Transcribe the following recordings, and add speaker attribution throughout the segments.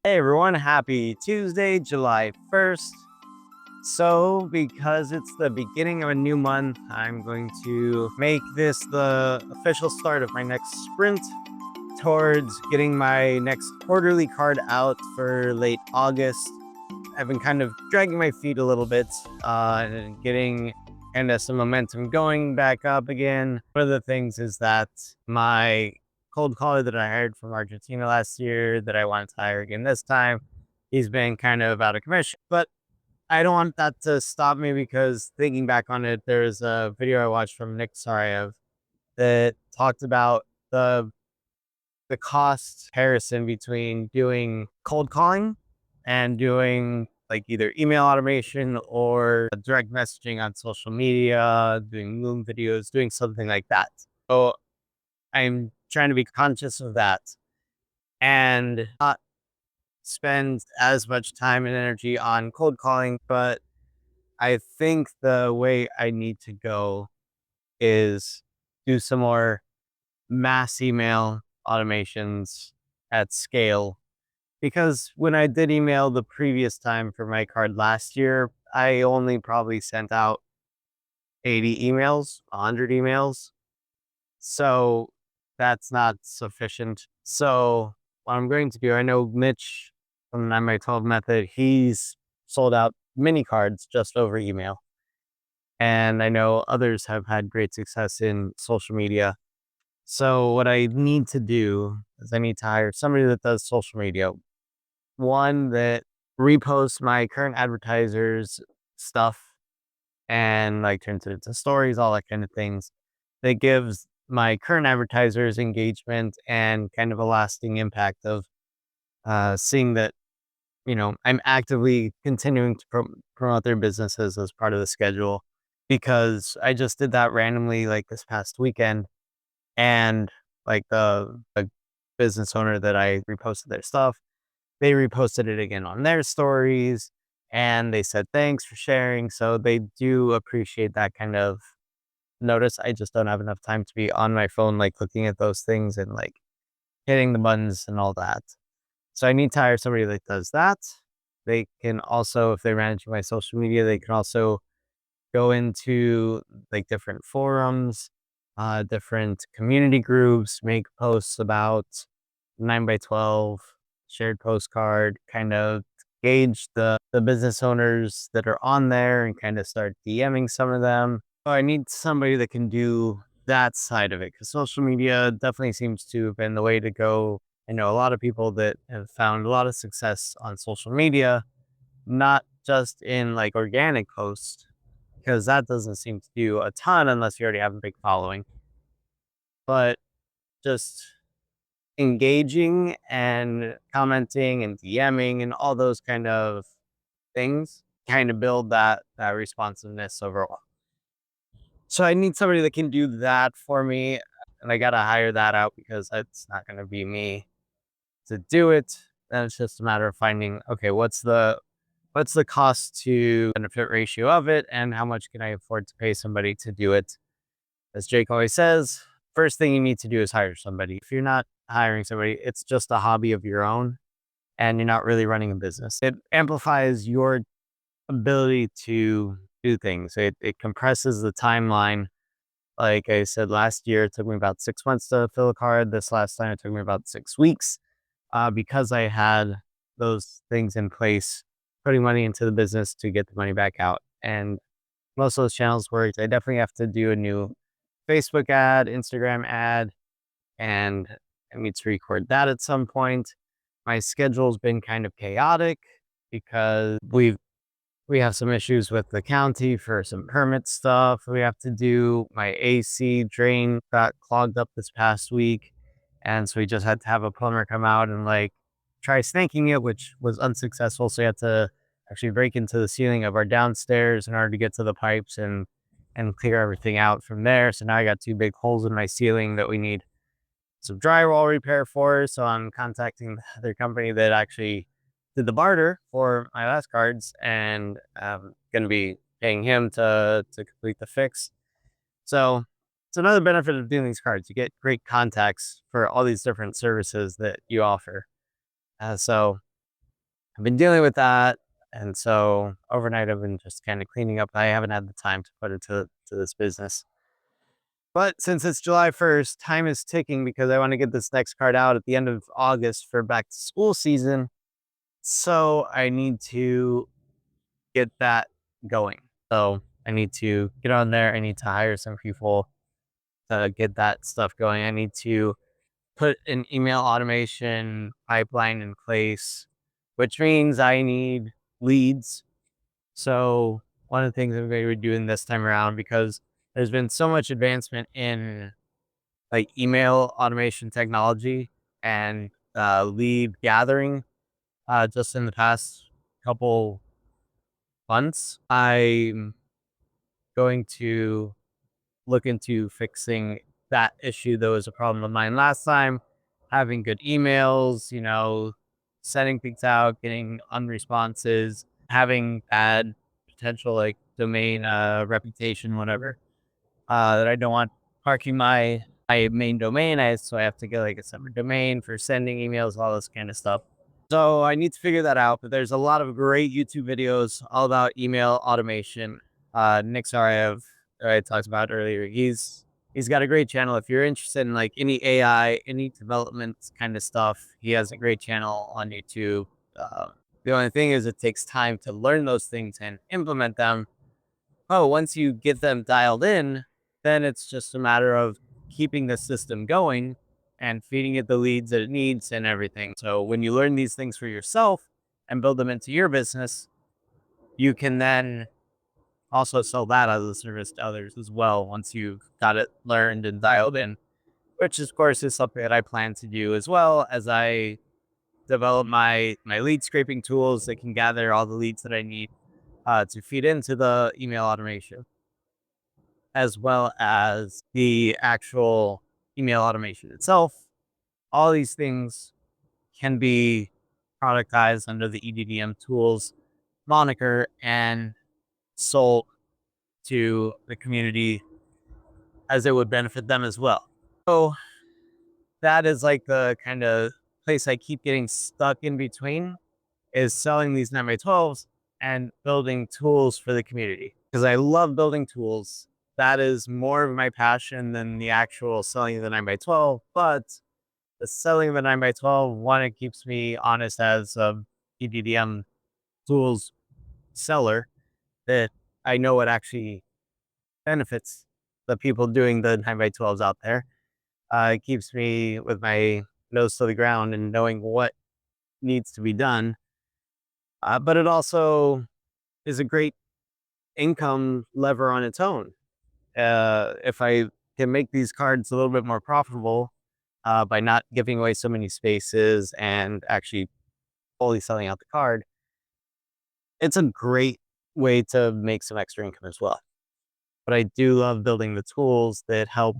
Speaker 1: Hey everyone, happy Tuesday, July 1st. So, because it's the beginning of a new month, I'm going to make this the official start of my next sprint towards getting my next quarterly card out for late August. I've been kind of dragging my feet a little bit, and getting kind of some momentum going back up again. One of the things is that my cold caller that I hired from Argentina last year, that I wanted to hire again this time, he's been kind of out of commission. But I don't want that to stop me, because thinking back on it, there's a video I watched from Nick Sarayev that talked about the cost comparison between doing cold calling and doing like either email automation or direct messaging on social media, doing Loom videos, doing something like that. So I'm trying to be conscious of that and not spend as much time and energy on cold calling. But I think the way I need to go is do some more mass email automations at scale. Because when I did email the previous time for my card last year, I only probably sent out 80 emails, 100 emails. So that's not sufficient. So what I'm going to do, I know Mitch from the 9x12 method, he's sold out mini cards just over email. And I know others have had great success in social media. So what I need to do is I need to hire somebody that does social media. One that reposts my current advertisers stuff and like turns it into stories, all that kind of things. That gives my current advertisers engagement and kind of a lasting impact of seeing that, I'm actively continuing to promote their businesses as part of the schedule. Because I just did that randomly like this past weekend, and like the business owner that I reposted their stuff, they reposted it again on their stories, and they said thanks for sharing. So they do appreciate that kind of notice. I just don't have enough time to be on my phone, like looking at those things and like hitting the buttons and all that. So I need to hire somebody that does that. They can also, if they're managing my social media, they can also go into like different forums, different community groups, make posts about 9x12, shared postcard, kind of gauge the business owners that are on there and kind of start DMing some of them. So I need somebody that can do that side of it, because social media definitely seems to have been the way to go. I know a lot of people that have found a lot of success on social media, not just in like organic posts, because that doesn't seem to do a ton unless you already have a big following, but just engaging and commenting and DMing and all those kind of things kind of build that responsiveness overall. So I need somebody that can do that for me, and I gotta hire that out because it's not gonna be me to do it. Then it's just a matter of finding, okay, what's the cost to benefit ratio of it, and how much can I afford to pay somebody to do it? As Jake always says, first thing you need to do is hire somebody. If you're not hiring somebody, it's just a hobby of your own and you're not really running a business. It amplifies your ability to do things. It compresses the timeline. Like I said, last year, it took me about 6 months to fill a card. This last time, it took me about 6 weeks, because I had those things in place, putting money into the business to get the money back out. And most of those channels worked. I definitely have to do a new Facebook ad, Instagram ad, and I need to record that at some point. My schedule's been kind of chaotic because we have some issues with the county for some permit stuff we have to do. My AC drain got clogged up this past week, and so we just had to have a plumber come out and like try snaking it, which was unsuccessful. So we had to actually break into the ceiling of our downstairs in order to get to the pipes and clear everything out from there. So now I got two big holes in my ceiling that we need some drywall repair for. So I'm contacting their company that actually did the barter for my last cards, and I'm going to be paying him to complete the fix. So it's another benefit of doing these cards. You get great contacts for all these different services that you offer. So I've been dealing with that. And so overnight, I've been just kind of cleaning up. I haven't had the time to put into to this business. But since it's July 1st, time is ticking because I want to get this next card out at the end of August for back to school season. So I need to get that going. So I need to get on there. I need to hire some people to get that stuff going. I need to put an email automation pipeline in place, which means I need leads. So one of the things I'm going to be doing this time around, because there's been so much advancement in like email automation technology and lead gathering just in the past couple months, I'm going to look into fixing that issue that was a problem of mine last time. Having good emails, sending things out, getting unresponses, having bad potential like domain reputation, whatever. That I don't want parking my main domain. So I have to get like a separate domain for sending emails, all this kind of stuff. So I need to figure that out. But there's a lot of great YouTube videos all about email automation. Nick Sarayev, that I talked about earlier, he's got a great channel. If you're interested in like any AI, any development kind of stuff, he has a great channel on YouTube. Uh, the only thing is it takes time to learn those things and implement them. Oh, once you get them dialed in, then it's just a matter of keeping the system going and feeding it the leads that it needs and everything. So when you learn these things for yourself and build them into your business, you can then also sell that as a service to others as well once you've got it learned and dialed in, which of course is something that I plan to do as well as I develop my lead scraping tools that can gather all the leads that I need to feed into the email automation, as well as the actual email automation itself. All these things can be productized under the EDDM tools moniker and sold to the community as it would benefit them as well. So that is like the kind of place I keep getting stuck in between, is selling these 9x12s and building tools for the community, because I love building tools. That is more of my passion than the actual selling of the 9x12. But the selling of the 9x12, one, it keeps me honest as a EDDM tools seller, that I know what actually benefits the people doing the 9x12s out there. It keeps me with my nose to the ground and knowing what needs to be done. But it also is a great income lever on its own. If I can make these cards a little bit more profitable by not giving away so many spaces and actually fully selling out the card, it's a great way to make some extra income as well. But I do love building the tools that help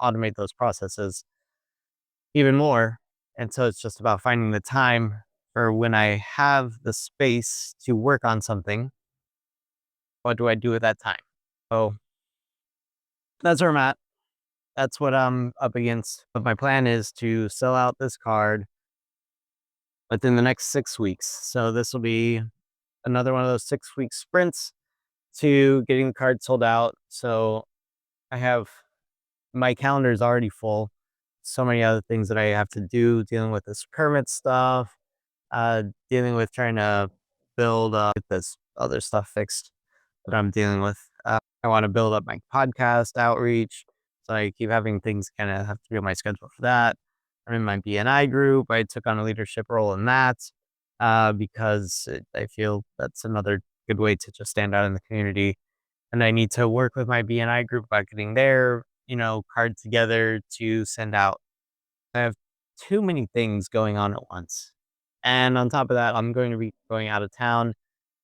Speaker 1: automate those processes even more. And so it's just about finding the time for when I have the space to work on something. What do I do at that time? So that's where I'm at. That's what I'm up against. But my plan is to sell out this card within the next 6 weeks. So this will be another one of those 6 week sprints to getting the card sold out. So I have my calendar is already full. So many other things that I have to do, dealing with this permit stuff, dealing with trying to build get this other stuff fixed that I'm dealing with. I want to build up my podcast outreach. So I keep having things kind of have to be on my schedule for that. I'm in my BNI group. I took on a leadership role in that because I feel that's another good way to just stand out in the community. And I need to work with my BNI group about getting their, cards together to send out. I have too many things going on at once. And on top of that, I'm going to be going out of town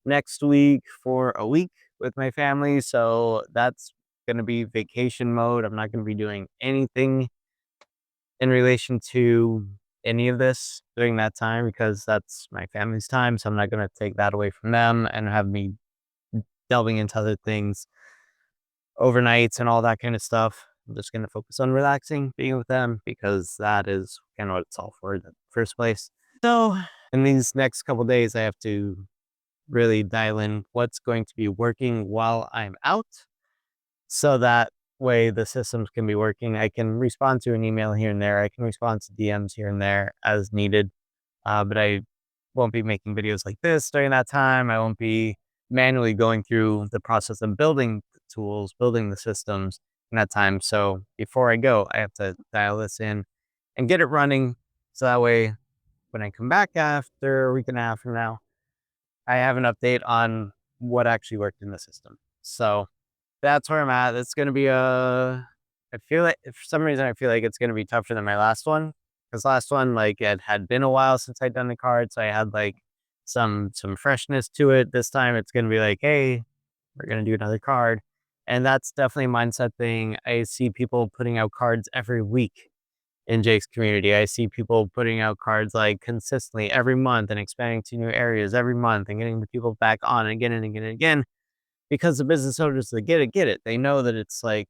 Speaker 1: next week for a week with my family. So that's going to be vacation mode. I'm not going to be doing anything in relation to any of this during that time because that's my family's time. So I'm not going to take that away from them and have me delving into other things, overnights and all that kind of stuff. I'm just going to focus on relaxing, being with them, because that is kind of what it's all for in the first place. So In these next couple days, I have to really dial in what's going to be working while I'm out, so that way the systems can be working. I can respond to an email here and there. I can respond to DMs here and there as needed. But I won't be making videos like this during that time. I won't be manually going through the process of building the tools, building the systems in that time. So before I go, I have to dial this in and get it running. So that way, when I come back after a week and a half from now, I have an update on what actually worked in the system. So that's where I'm at. It's going to be I feel like for some reason, I feel like it's going to be tougher than my last one. Because last one, like it had been a while since I'd done the card. So I had like some freshness to it. This time it's going to be like, hey, we're going to do another card. And that's definitely a mindset thing. I see people putting out cards every week in Jake's community. I see people putting out cards like consistently every month and expanding to new areas every month and getting the people back on again and again and again, because the business owners that get it. They know that it's like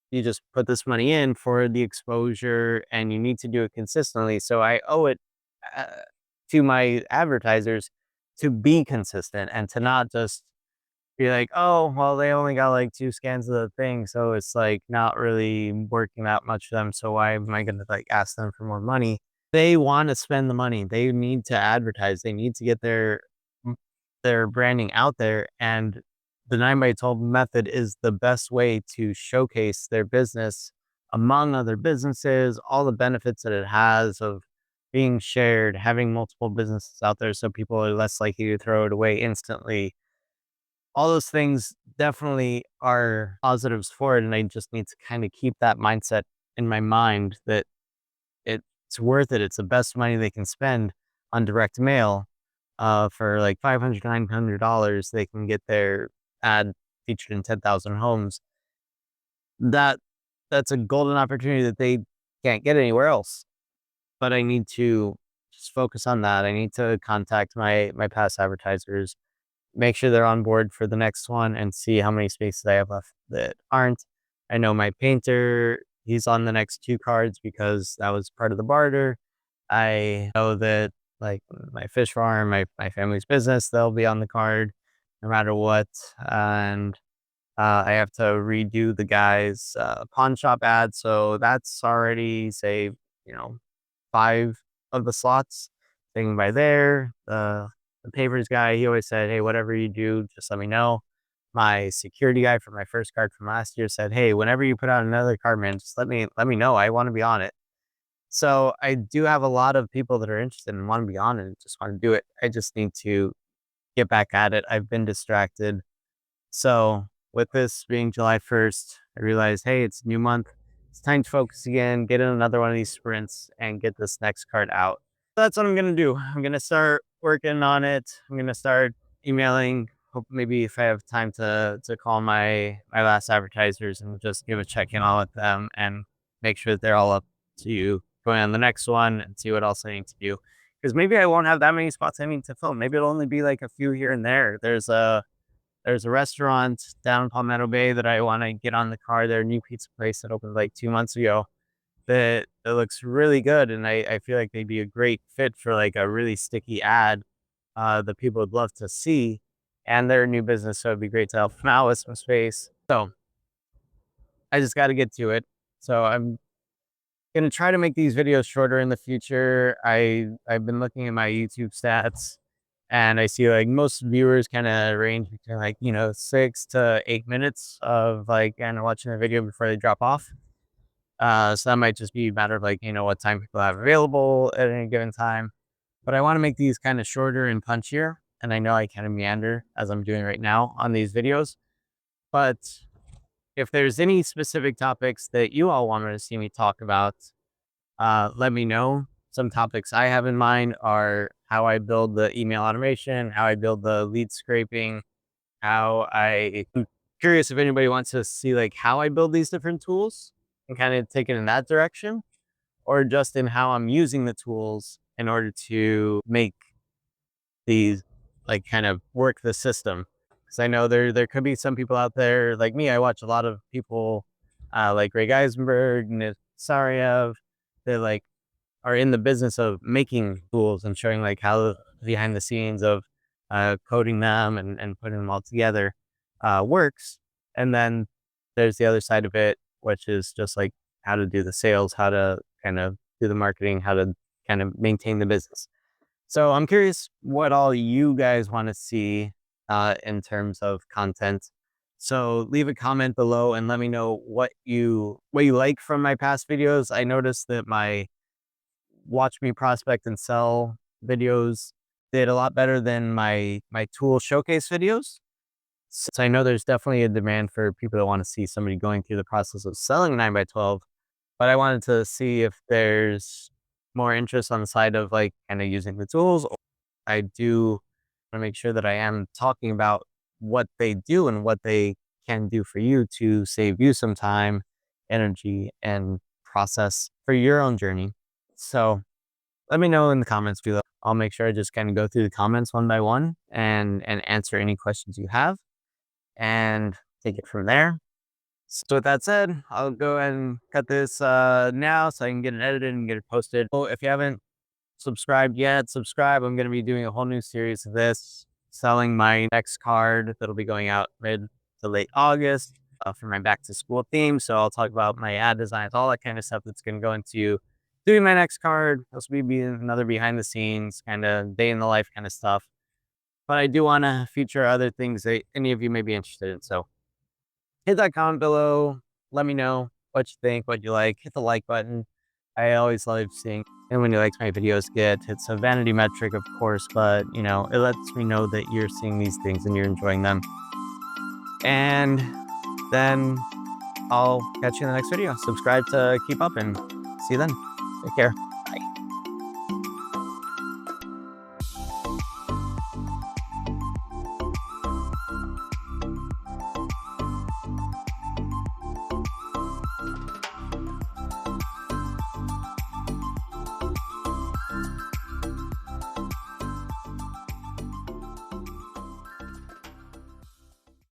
Speaker 1: you just put this money in for the exposure and you need to do it consistently. So I owe it uh, to my advertisers to be consistent and to not just be like, oh, well, they only got like 2 scans of the thing. So it's like not really working that much for them. So why am I going to like ask them for more money? They want to spend the money. They need to advertise. They need to get their branding out there. And the 9 by 12 method is the best way to showcase their business among other businesses, all the benefits that it has of being shared, having multiple businesses out there so people are less likely to throw it away instantly. All those things definitely are positives for it. And I just need to kind of keep that mindset in my mind that it's worth it. It's the best money they can spend on direct mail. For like $500, $900, they can get their ad featured in 10,000 homes. That that's a golden opportunity that they can't get anywhere else. But I need to just focus on that. I need to contact my past advertisers, make sure they're on board for the next one, and see how many spaces I have left that aren't. I know my painter, he's on the next 2 cards because that was part of the barter. I know that like my fish farm, my family's business, they'll be on the card no matter what. And I have to redo the guy's pawn shop ad. So that's already, say, you know, 5 of the slots taken by there. The papers guy, he always said, hey, whatever you do, just let me know. My security guy for my first card from last year said, hey, whenever you put out another card, man, just let me know. I want to be on it. So I do have a lot of people that are interested and want to be on it and just want to do it. I just need to get back at it. I've been distracted. So with this being July 1st, I realized, hey, it's a new month. It's time to focus again, get in another one of these sprints and get this next card out. That's what I'm going to do. I'm going to start working on it. I'm going to start emailing. Hope maybe if I have time to call my last advertisers and just give a check in all with them and make sure that they're all up to going on the next one and see what else I need to do. Because maybe I won't have that many spots I need to film. Maybe it'll only be like a few here and there. There's a restaurant down in Palmetto Bay that I want to get on the card. Their new pizza place that opened like 2 months ago that looks really good. And I feel like they'd be a great fit for like a really sticky ad that people would love to see. And they're a new business, so it'd be great to help them out with some space. So I just got to get to it. So I'm gonna try to make these videos shorter in the future. I've been looking at my YouTube stats and I see like most viewers kind of range between like, 6 to 8 minutes of like kind of watching a video before they drop off. So that might just be a matter of like, what time people have available at any given time. But I want to make these kind of shorter and punchier. And I know I kind of meander as I'm doing right now on these videos. But if there's any specific topics that you all wanted to see me talk about, let me know. Some topics I have in mind are how I build the email automation, how I build the lead scraping, I'm curious if anybody wants to see like how I build these different tools and kind of take it in that direction, or just in how I'm using the tools in order to make these like kind of work the system. Because I know there could be some people out there like me. I watch a lot of people like Greg Eisenberg, Nick Sariev. They're like are in the business of making tools and showing like how behind the scenes of coding them and putting them all together works. And then there's the other side of it, which is just like how to do the sales, how to kind of do the marketing, how to kind of maintain the business. So I'm curious what all you guys want to see in terms of content. So leave a comment below and let me know what you like from my past videos. I noticed that my watch me prospect and sell videos did a lot better than my tool showcase videos. So I know there's definitely a demand for people that want to see somebody going through the process of selling 9 by 12, but I wanted to see if there's more interest on the side of like kind of using the tools. I do want to make sure that I am talking about what they do and what they can do for you to save you some time, energy, and process for your own journey. So let me know in the comments below. I'll make sure I just kind of go through the comments one by one and answer any questions you have and take it from there. So with that said, I'll go ahead and cut this now so I can get it edited and get it posted. Oh, if you haven't subscribed yet, subscribe. I'm going to be doing a whole new series of this, selling my next card that'll be going out mid to late August for my back to school theme. So I'll talk about my ad designs, all that kind of stuff that's going to go into doing my next card. This will be another behind the scenes kind of day in the life kind of stuff. But I do want to feature other things that any of you may be interested in. So hit that comment below. Let me know what you think, what you like. Hit the like button. I always love seeing and when you like my videos get. It's a vanity metric, of course, but you know, it lets me know that you're seeing these things and you're enjoying them. And then I'll catch you in the next video. Subscribe to keep up and see you then. Take care.